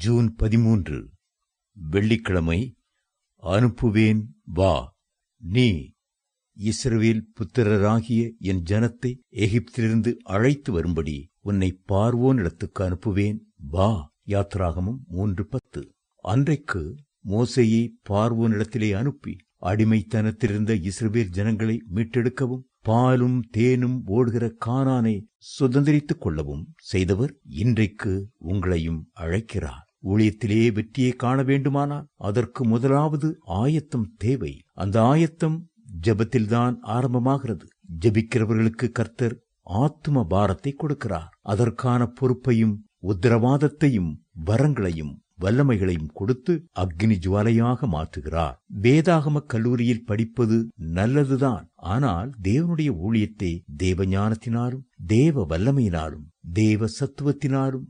June 13 வெள்ளிக்கிழமை. அனுப்புவேன் வா. நீ இஸ்ரவேல் புத்திரராகிய என் ஜனத்தை எகிப்திலிருந்து அழைத்து வரும்படி உன்னை பார்வோனிடத்துக்கு அனுப்புவேன் வா. யாத்ராகமம் 3:10. அன்றைக்கு மோசேயை பார்வோனிடத்திலே அனுப்பி அடிமைத்தனத்திலிருந்த இஸ்ரவேல் ஜனங்களை மீட்டெடுக்கவும் பாலும் தேனும் ஓடுகிற கானானை சுதந்திரித்துக் கொள்ளவும் செய்தவர் இன்றைக்கு உங்களையும் அழைக்கிறார். ஊழியத்திலே வெற்றியை காண வேண்டுமானால் அதற்கு முதலாவது ஆயத்தம் தேவை. அந்த ஆயத்தம் ஜெபத்தில்தான் ஆரம்பமாகிறது. ஜெபிக்கிறவர்களுக்கு கர்த்தர் ஆத்தும பாரத்தை கொடுக்கிறார். அதற்கான பொறுப்பையும் உத்தரவாதத்தையும் வரங்களையும் வல்லமைகளையும் கொடுத்து அக்னி ஜுவாலையாக மாற்றுகிறார். வேதாகம கல்லூரியில் படிப்பது நல்லதுதான். ஆனால் தேவனுடைய ஊழியத்தை தேவ ஞானத்தினாலும் தேவ வல்லமையினாலும் தேவ சத்துவத்தினாலும்